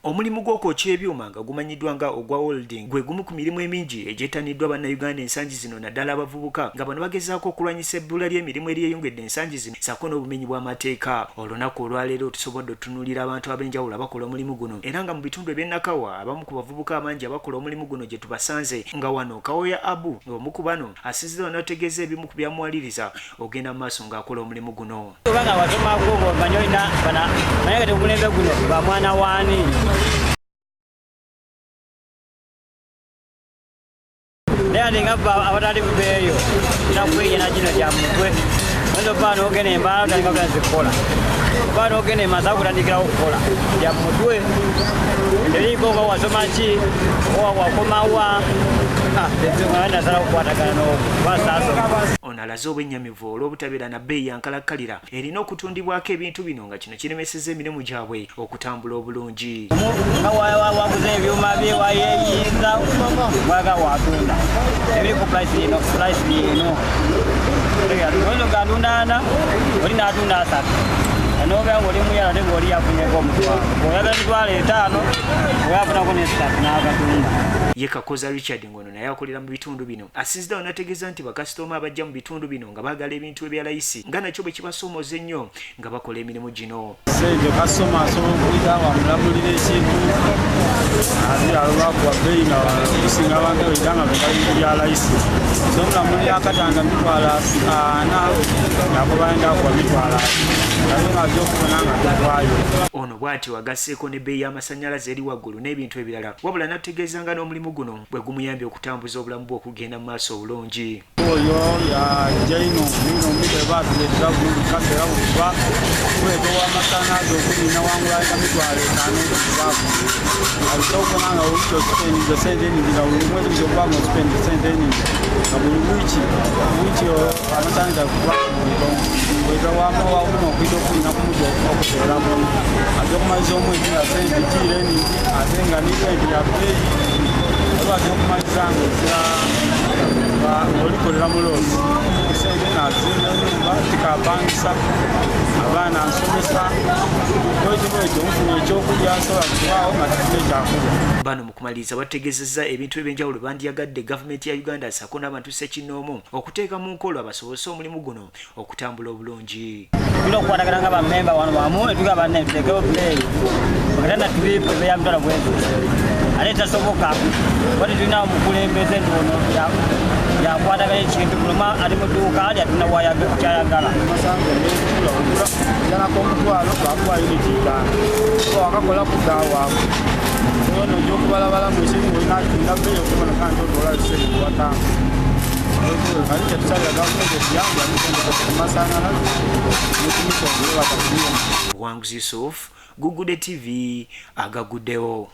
Omulimu gw'okwokya ebyuma nga gumanyiddwa nga ogwa welding gwe gumu ku mirimu emingi egyetaniddwa bannayuganda ensangi zino naddala abavubuka nga bano bagezaako okulwanyisa ebbula ly'emirimu eryeyongedde ensangi zino ssaako n'obumenyi bw'amateeka. Olunaku olwaleero tusobodde otunuulira abantu ab'enjawulo abakola omulimu guno era nga mu bitundu eby'ennakawa abamu ku bavubuka abangi abakola omulimu guno gye tubasanze nga wano Kawoya Abu ng'omu ku bano asizizza n'ategeeza ebimu ku byamuwaliriza ogenda mu maaso ng'akola omulimu guno. Ndinga abatali bubeeyo nakweyena kino kya mutwe ozo bano ogene embala otandika kuzikola bano ogene masaku otandikira okukola kya mutwe eriko nga wasoma ki wakomawa nasala okukwatagana n'okwasaaso. Ono alaze obwennyamivu olw'obutabeera na bbeeyi yankalakkalira erina okutundibwako ebintu bino nga kino kiremesezza emirimu gyabwe okutambula obulungi. Nga waguza ebyuma bye wayeeyinza mwaga watunda ebiri ku purayisi eno oyinza ogatunda ana oli n'atunda 3 n'obeera ng'oli muyala ate ng'oli yafunyeko omutwalo oyagala emitwalo 5 oyafunako ne3 n'agatunda. Ye Kakoza Richard ngono naye akolera mu bitundu bino asiziddawo n'ategeeza nti bakasitoma abajja mu bitundu bino nga baagala ebintu ebya layisi nga nakyo bwe kibasoomoza ennyo nga bakola emirimu gino. Sente kasitoma asobola okuyita wamulabulira ekintu ate alolwakuwa bbeeyi nga okusinga abantu oyita nga bya layisi so omulamuli akatanga mitwalo 40 yakubayenda akuwa mitwalo 40 ate ng'ajja okufuna nga tuvaayo. Ono bw'ati wagasseeko n'ebbeeyi y'amasannyalaze eri waggulu n'ebintu ebirala wabula n'ategeeza nga n'omulimu guno bwe gumuyambye okutambuza obulamu bwe okugenda mu maaso obulungi. Oyo yajja ino mite baatuleetera bulungi kaseera bukuba kuleeta ow'amasannyalaze okunyina wangulayika mitwalo 5 okubaako alisa okubona nga wiiki osipendinze sente eningi nga buli mwezi okuba nga osipendinze sente eningi nga buli wiiki amasannyalaze akuba weza wamawawuma okuyita okunyina kumujja okuteeramu ate okumaliza omwezi nga sente kiira eningi ate nga n'ibenti ya bbeeyi olwate okumaliza ng'ozira olikolera muloozi sente nazimba ennyumba tikapangisa abaana nsomesa bwekyo nfuna ekyokulya nsobola kutwaawo nga tufuna ekyakulya. Bano mu kumaliriza bategeezezza ebintu eby'enjawulo bandiyagadde gavumenti ya Uganda ssaako n'abantu ssekinnoomu okuteeka mu nkola basobose omulimu guno okutambula obulungi. Tulina okukwatagana nga bammemba wano wamu ne tugamba banne tuteekewo bbeeyi okatanda tubiipu ebeeya mitwalo bwezi ate tasoboka wati tulina omukulembeze ntono yakwatagana ekintu buluma ali mu dduuka ali atunda kyayagala. Masanga nekula ogula jalako omutwalo twakuwa yuniti 5 wakakola kudaawaako ono gyokubalabala mu esimu olina atunda bbeeyi okubona kandi odola kisente watano kali kyetusalira gavumenti ekiyambula mumasanyalaze nekimisongeyo batakuliyo. Wanguzi Yusuf, Gugudde TV, agaguddewo.